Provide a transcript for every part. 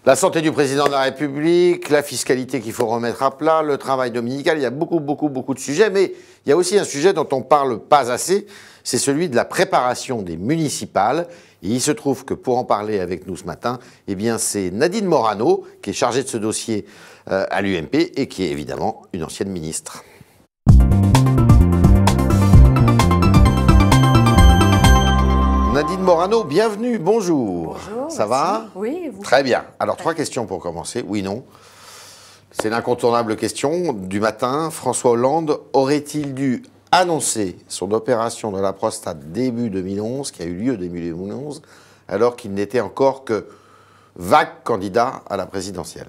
La santé du président de la République, la fiscalité qu'il faut remettre à plat, le travail dominical, il y a beaucoup de sujets, mais il y a aussi un sujet dont on ne parle pas assez, c'est celui de la préparation des municipales. Et il se trouve que pour en parler avec nous ce matin, eh bien c'est Nadine Morano qui est chargée de ce dossier à l'UMP et qui est évidemment une ancienne ministre. Nadine Morano, bienvenue, bonjour. Bonjour. Ça va? Oui, et vous? Très bien. Alors, trois questions pour commencer. Oui, non. C'est l'incontournable question du matin. François Hollande aurait-il dû annoncer son opération de la prostate début 2011, qui a eu lieu début 2011, alors qu'il n'était encore que vague candidat à la présidentielle?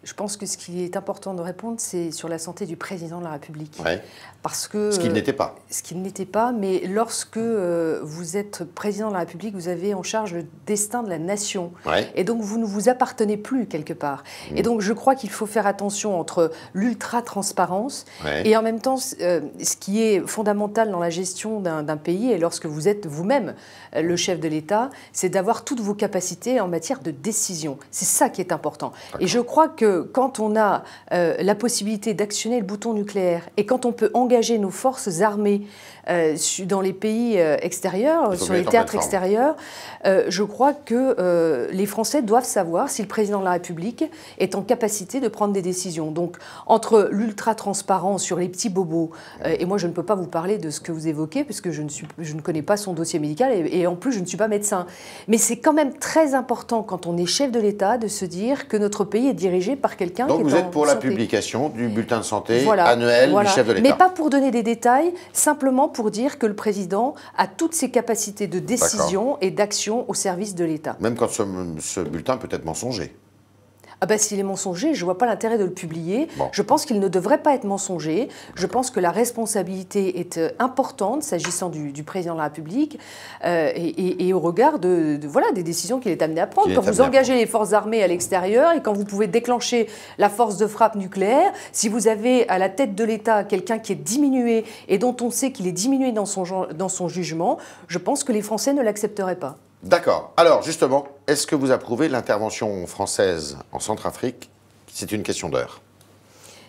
Je pense que ce qui est important de répondre, c'est sur la santé du président de la République. Ouais. Parce que, ce qu'il n'était pas. Ce qu'il n'était pas, mais lorsque vous êtes président de la République, vous avez en charge le destin de la nation. Ouais. Et donc, vous ne vous appartenez plus quelque part. Et donc, je crois qu'il faut faire attention entre l'ultra-transparence et en même temps, ce qui est fondamental dans la gestion d'un pays, et lorsque vous êtes vous-même le chef de l'État, c'est d'avoir toutes vos capacités en matière de décision. C'est ça qui est important. Et je crois que quand on a la possibilité d'actionner le bouton nucléaire et quand on peut engager nos forces armées dans les pays extérieurs, sur les théâtres extérieurs, je crois que les Français doivent savoir si le président de la République est en capacité de prendre des décisions. Donc, entre l'ultra-transparence sur les petits bobos, et moi je ne peux pas vous parler de ce que vous évoquez, puisque je ne connais pas son dossier médical, et en plus je ne suis pas médecin. Mais c'est quand même très important, quand on est chef de l'État, de se dire que notre pays est dirigé par quelqu'un qui est en santé. Donc vous êtes pour la publication du bulletin de santé annuel du chef de l'État. Mais pas pour donner des détails, simplement pour dire que le président a toutes ses capacités de décision et d'action au service de l'État. Même quand ce bulletin peut être mensonger. Ah ben, s'il est mensonger, je ne vois pas l'intérêt de le publier. Bon. Je pense qu'il ne devrait pas être mensonger. Je pense que la responsabilité est importante s'agissant du président de la République et au regard voilà, des décisions qu'il est amené à prendre. Quand vous engagez les forces armées à l'extérieur et quand vous pouvez déclencher la force de frappe nucléaire, si vous avez à la tête de l'État quelqu'un qui est diminué et dont on sait qu'il est diminué dans son jugement, je pense que les Français ne l'accepteraient pas. D'accord. Alors, justement, est-ce que vous approuvez l'intervention française en Centrafrique? C'est une question d'heure.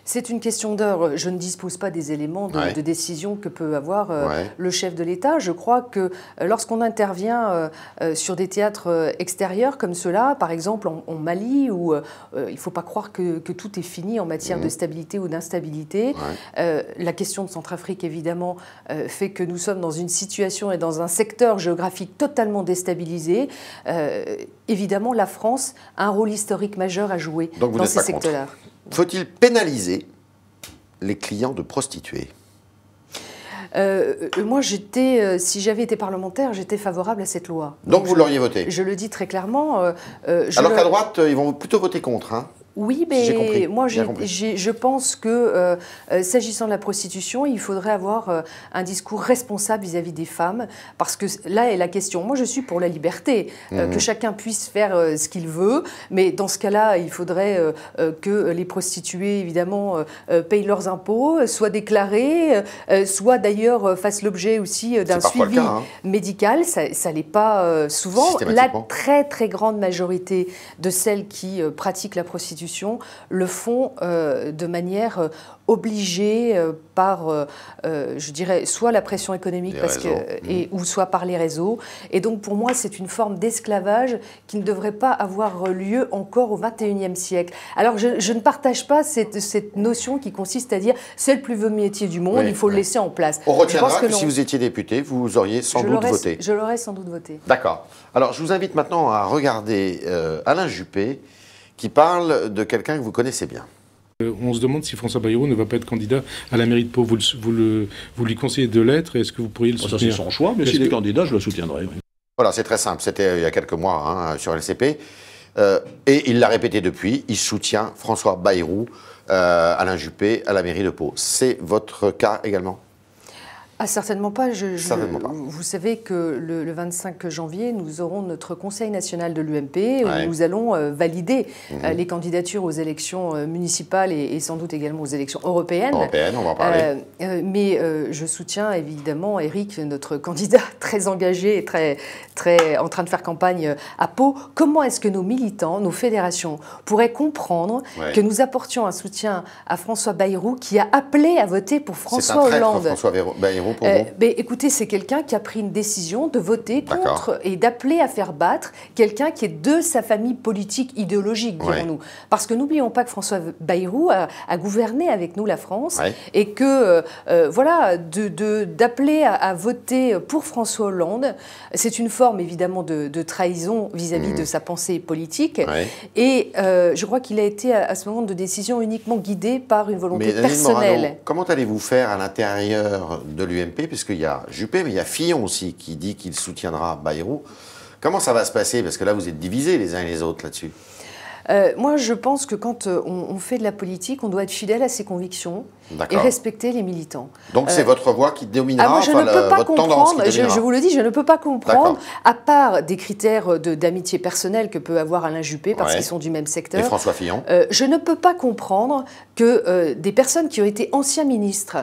C'est une question d'heure. Je ne dispose pas des éléments de décision que peut avoir le chef de l'État. Je crois que lorsqu'on intervient sur des théâtres extérieurs comme cela, par exemple en Mali, où il ne faut pas croire que tout est fini en matière de stabilité ou d'instabilité, la question de Centrafrique, évidemment, fait que nous sommes dans une situation et dans un secteur géographique totalement déstabilisé. Évidemment, la France a un rôle historique majeur à jouer dans ces secteurs-là. Faut-il pénaliser les clients de prostituées? Moi, si j'avais été parlementaire, j'étais favorable à cette loi. Donc vous l'auriez voté? Je le dis très clairement. Alors qu'à droite, ils vont plutôt voter contre, hein? Oui, mais moi, je pense que s'agissant de la prostitution, il faudrait avoir un discours responsable vis-à-vis des femmes, parce que là est la question. Moi, je suis pour la liberté, que chacun puisse faire ce qu'il veut, mais dans ce cas-là, il faudrait que les prostituées, évidemment, payent leurs impôts, soient déclarées, soit d'ailleurs fassent l'objet aussi d'un suivi médical. Ça l'est pas souvent. La très, très grande majorité de celles qui pratiquent la prostitution le font de manière obligée par, je dirais, soit la pression économique ou soit par les réseaux. Et donc, pour moi, c'est une forme d'esclavage qui ne devrait pas avoir lieu encore au XXIe siècle. Alors, je ne partage pas cette notion qui consiste à dire c'est le plus vieux métier du monde, il faut le laisser en place. On retiendra que si vous étiez député, vous auriez sans doute voté. Je l'aurais sans doute voté. D'accord. Alors, je vous invite maintenant à regarder Alain Juppé, qui parle de quelqu'un que vous connaissez bien. On se demande si François Bayrou ne va pas être candidat à la mairie de Pau. Vous lui conseillez de l'être, et est-ce que vous pourriez le soutenir? Ça, c'est son choix, mais s'il est candidat, je le soutiendrai. Oui. Voilà, c'est très simple. C'était il y a quelques mois sur LCP. Et il l'a répété depuis, il soutient François Bayrou, Alain Juppé, à la mairie de Pau. C'est votre cas également? Ah, certainement pas. Certainement pas. Vous savez que le 25 janvier, nous aurons notre Conseil national de l'UMP où nous allons valider les candidatures aux élections municipales et sans doute également aux élections européennes. On va en parler. Mais je soutiens évidemment Éric, notre candidat très engagé et très en train de faire campagne à Pau. Comment est-ce que nos militants, nos fédérations pourraient comprendre que nous apportions un soutien à François Bayrou qui a appelé à voter pour François Hollande? François Bayrou, pour vous? Écoutez, c'est quelqu'un qui a pris une décision de voter contre et d'appeler à faire battre quelqu'un qui est de sa famille politique idéologique, dirons-nous. Parce que n'oublions pas que François Bayrou a gouverné avec nous la France et que, voilà, d'appeler à voter pour François Hollande, c'est une forme évidemment de trahison vis-à-vis de sa pensée politique. Et je crois qu'il a été à ce moment de décision uniquement guidé par une volonté personnelle. Morano, comment allez-vous faire à l'intérieur de l'UMP, puisqu'il y a Juppé, mais il y a Fillon aussi qui dit qu'il soutiendra Bayrou. Comment ça va se passer? Parce que là, vous êtes divisés les uns et les autres là-dessus. Moi, je pense que quand on fait de la politique, on doit être fidèle à ses convictions et respecter les militants. Donc c'est votre voix qui dominera, je ne peux pas comprendre, je vous le dis, je ne peux pas comprendre, à part des critères d'amitié personnelle que peut avoir Alain Juppé, parce qu'ils sont du même secteur. Et François Fillon. Je ne peux pas comprendre que des personnes qui ont été anciens ministres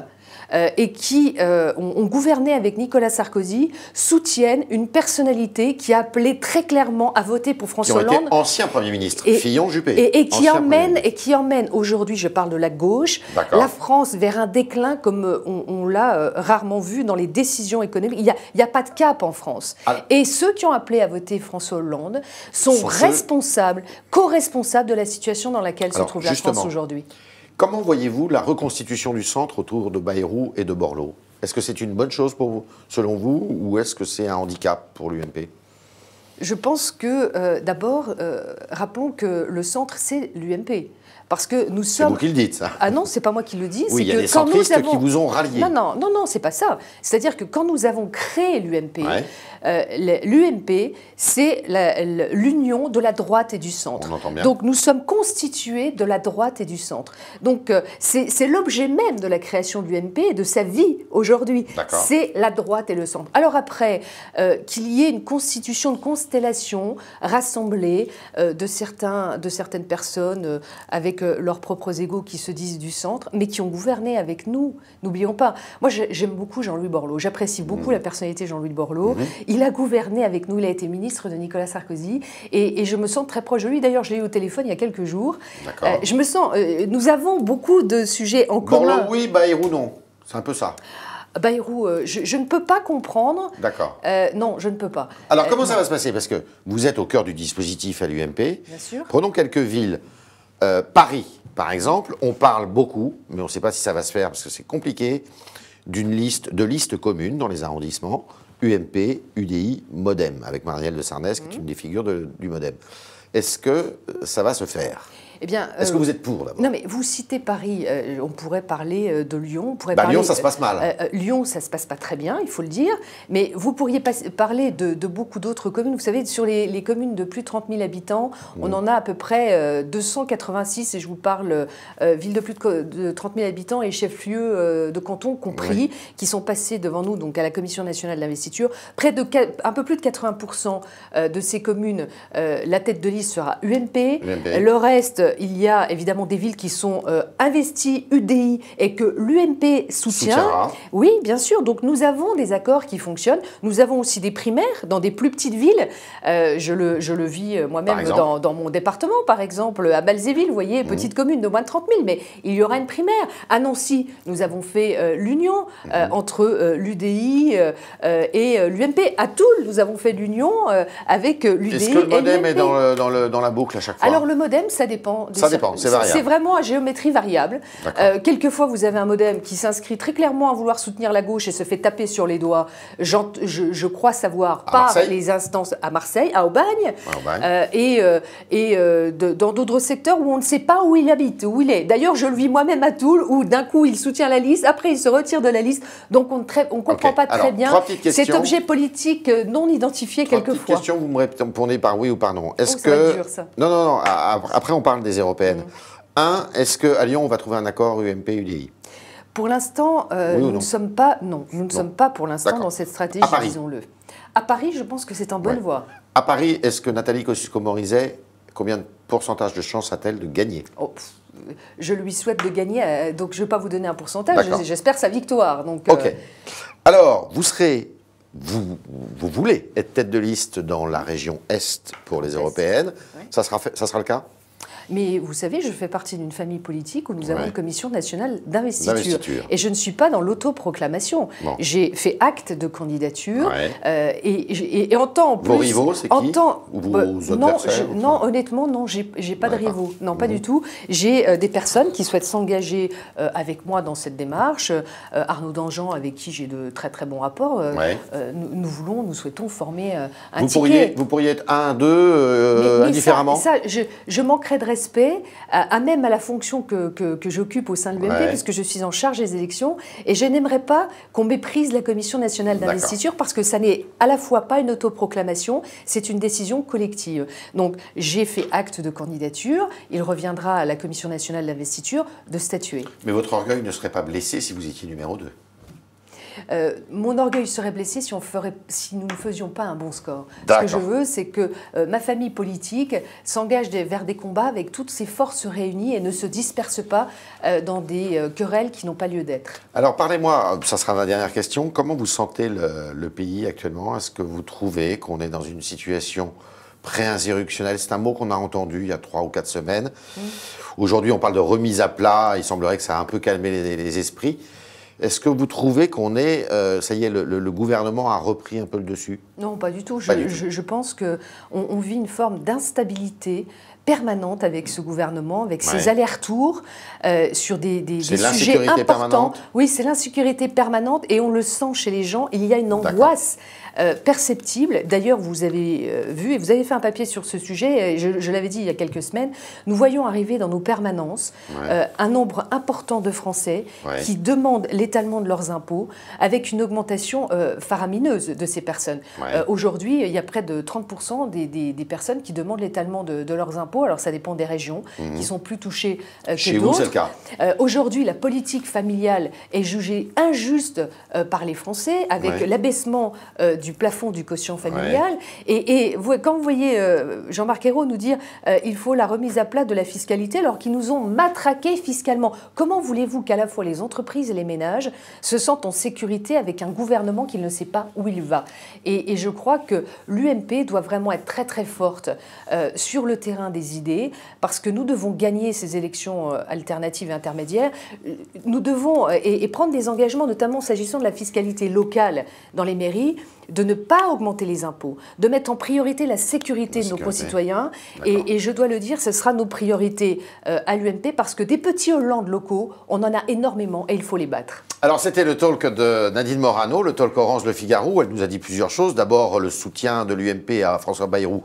et qui ont gouverné avec Nicolas Sarkozy soutiennent une personnalité qui a appelé très clairement à voter pour François Hollande. Qui ont été anciens Premier ministre, Fillon, Juppé. Et qui emmène aujourd'hui, je parle de la gauche, la France vers un déclin comme on l'a rarement vu dans les décisions économiques. Il n'y a pas de cap en France. Et ceux qui ont appelé à voter François Hollande sont responsables, co-responsables de la situation dans laquelle se trouve la France aujourd'hui. Comment voyez-vous la reconstitution du centre autour de Bayrou et de Borloo? Est-ce que c'est une bonne chose pour vous, selon vous, ou est-ce que c'est un handicap pour l'UMP? Je pense que, d'abord, rappelons que le centre, c'est l'UMP. Parce que nous sommes... C'est vous qui le dites, ça. Ah non, c'est pas moi qui le dis. Oui, il y a des centristes qui vous ont rallié. Non, c'est pas ça. C'est-à-dire que quand nous avons créé l'UMP, l'UMP, c'est l'union de la droite et du centre. On entend bien. Donc nous sommes constitués de la droite et du centre. Donc c'est l'objet même de la création de l'UMP et de sa vie aujourd'hui. C'est la droite et le centre. Alors après, qu'il y ait une constitution de constellation rassemblée de certaines personnes avec leurs propres égos qui se disent du centre, mais qui ont gouverné avec nous. N'oublions pas. Moi, j'aime beaucoup Jean-Louis Borloo. J'apprécie beaucoup la personnalité de Jean-Louis Borloo. Il a gouverné avec nous. Il a été ministre de Nicolas Sarkozy. Et je me sens très proche de lui. D'ailleurs, je l'ai eu au téléphone il y a quelques jours. Je me sens... nous avons beaucoup de sujets en commun. Borloo, oui. Bayrou, non. C'est un peu ça. Bayrou, je ne peux pas comprendre. D'accord. Non, je ne peux pas. Alors, comment ça va se passer? Parce que vous êtes au cœur du dispositif à l'UMP. Bien sûr. Prenons quelques villes. Paris, par exemple, on parle beaucoup, mais on ne sait pas si ça va se faire parce que c'est compliqué, de listes communes dans les arrondissements, UMP, UDI, MoDem, avec Marielle de Sarnez, qui est une des figures du MoDem. Est-ce que ça va se faire? Est-ce que vous êtes pour, d'abord? Non, mais vous citez Paris. On pourrait parler de Lyon. On pourrait Lyon, ça se passe mal. Lyon, ça se passe pas très bien, il faut le dire. Mais vous pourriez parler de beaucoup d'autres communes. Vous savez, sur les communes de plus de 30 000 habitants, on en a à peu près 286, et je vous parle villes de plus de 30 000 habitants et chefs-lieux de canton compris, qui sont passés devant nous, donc à la Commission nationale de l'investiture. Un peu plus de 80% de ces communes, la tête de liste sera UMP. Le reste, il y a évidemment des villes qui sont investies UDI et que l'UMP soutient. Oui, bien sûr. Donc nous avons des accords qui fonctionnent. Nous avons aussi des primaires dans des plus petites villes. Je le vis moi-même dans mon département, par exemple, à Balzéville, vous voyez, petite commune de moins de 30 000, mais il y aura une primaire. À Nancy, nous avons fait l'union entre l'UDI et l'UMP. À Toul, nous avons fait l'union avec l'UDI. Est-ce que le MoDem est dans la boucle à chaque fois? Alors le MoDem, ça dépend. Ça dépend, c'est variable. C'est vraiment à géométrie variable. Quelquefois, vous avez un MoDem qui s'inscrit très clairement à vouloir soutenir la gauche et se fait taper sur les doigts, je crois savoir, par les instances à Marseille, à Aubagne, dans d'autres secteurs où on ne sait pas où il habite, où il est. D'ailleurs, je le vis moi-même à Toul, où d'un coup, il soutient la liste, après, il se retire de la liste. Donc, on ne comprend pas très bien cet objet politique non identifié quelquefois. Petite question, vous me répondez par oui ou par non. Est-ce que... Ça va être dur, ça. Non. Après, on parle des européennes. Est-ce qu'à Lyon, on va trouver un accord UMP-UDI? Pour l'instant, nous ne sommes pas, nous ne sommes pas pour l'instant dans cette stratégie, disons-le. À Paris, je pense que c'est en bonne voie. À Paris, est-ce que Nathalie Kosciusko-Morizet, combien de pourcentage de chance a-t-elle de gagner? Je lui souhaite de gagner, donc je ne vais pas vous donner un pourcentage, j'espère sa victoire. Donc, ok. Alors, vous voulez être tête de liste dans la région Est pour les européennes. Oui. Ça sera le cas? Mais vous savez, je fais partie d'une famille politique où nous avons une commission nationale d'investiture. Et je ne suis pas dans l'autoproclamation. Bon. J'ai fait acte de candidature. Et en temps plus... Vos rivaux, c'est qui? Vos adversaires? Non, honnêtement, non, j'ai pas de rivaux. Non, pas du tout. J'ai des personnes qui souhaitent s'engager avec moi dans cette démarche. Arnaud Danjean, avec qui j'ai de très très bons rapports. Nous souhaitons former un ticket. Vous pourriez être un, deux, indifféremment? Ça, je manquerais de respect même à la fonction que j'occupe au sein de l'UMP, puisque je suis en charge des élections, et je n'aimerais pas qu'on méprise la Commission nationale d'investiture, parce que ça n'est à la fois pas une autoproclamation, c'est une décision collective. Donc j'ai fait acte de candidature, il reviendra à la Commission nationale d'investiture de statuer. Mais votre orgueil ne serait pas blessé si vous étiez numéro 2? Mon orgueil serait blessé si nous ne faisions pas un bon score. Ce que je veux, c'est que ma famille politique s'engage vers des combats avec toutes ses forces réunies et ne se disperse pas dans des querelles qui n'ont pas lieu d'être. Alors parlez-moi, ça sera ma dernière question, comment vous sentez le pays actuellement? Est-ce que vous trouvez qu'on est dans une situation pré-insurrectionnelle? C'est un mot qu'on a entendu il y a 3 ou 4 semaines. Aujourd'hui, on parle de remise à plat, il semblerait que ça a un peu calmé les esprits. Est-ce que vous trouvez qu'on est, ça y est, le gouvernement a repris un peu le dessus? Non, pas du tout. Je pense qu'on vit une forme d'instabilité permanente avec ce gouvernement, avec ses allers-retours sur des sujets importants. Permanente. Oui, c'est l'insécurité permanente et on le sent chez les gens. Il y a une angoisse perceptible. D'ailleurs, vous avez vu, et vous avez fait un papier sur ce sujet, et je l'avais dit il y a quelques semaines, nous voyons arriver dans nos permanences un nombre important de Français qui demandent l'étalement de leurs impôts avec une augmentation faramineuse de ces personnes. Aujourd'hui, il y a près de 30% des personnes qui demandent l'étalement de leurs impôts. Alors, ça dépend des régions qui sont plus touchées que d'autres. Chez vous, c'est le cas. Aujourd'hui, la politique familiale est jugée injuste par les Français avec l'abaissement du plafond du quotient familial. Et quand vous voyez Jean-Marc Ayrault nous dire il faut la remise à plat de la fiscalité alors qu'ils nous ont matraqués fiscalement. Comment voulez-vous qu'à la fois les entreprises et les ménages se sentent en sécurité avec un gouvernement qui ne sait pas où il va? Et je crois que l'UMP doit vraiment être très très forte sur le terrain des idées, parce que nous devons gagner ces élections alternatives et intermédiaires. Nous devons et prendre des engagements, notamment s'agissant de la fiscalité locale dans les mairies, de ne pas augmenter les impôts, de mettre en priorité la sécurité de nos concitoyens. Et je dois le dire, ce sera nos priorités à l'UMP, parce que des petits Hollande locaux, on en a énormément et il faut les battre. Alors c'était le talk de Nadine Morano, le talk Orange Le Figaro. Elle nous a dit plusieurs choses. D'abord, le soutien de l'UMP à François Bayrou.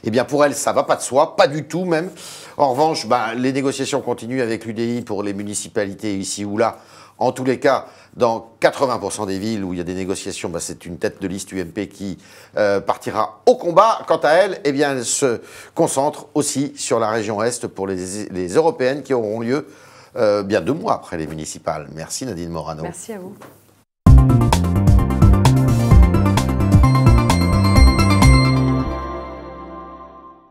Eh bien pour elle, ça ne va pas de soi, pas du tout même. En revanche, les négociations continuent avec l'UDI pour les municipalités ici ou là. En tous les cas, dans 80% des villes où il y a des négociations, c'est une tête de liste UMP qui partira au combat. Quant à elle, eh bien, elle se concentre aussi sur la région Est pour les européennes qui auront lieu bien 2 mois après les municipales. Merci Nadine Morano. Merci à vous.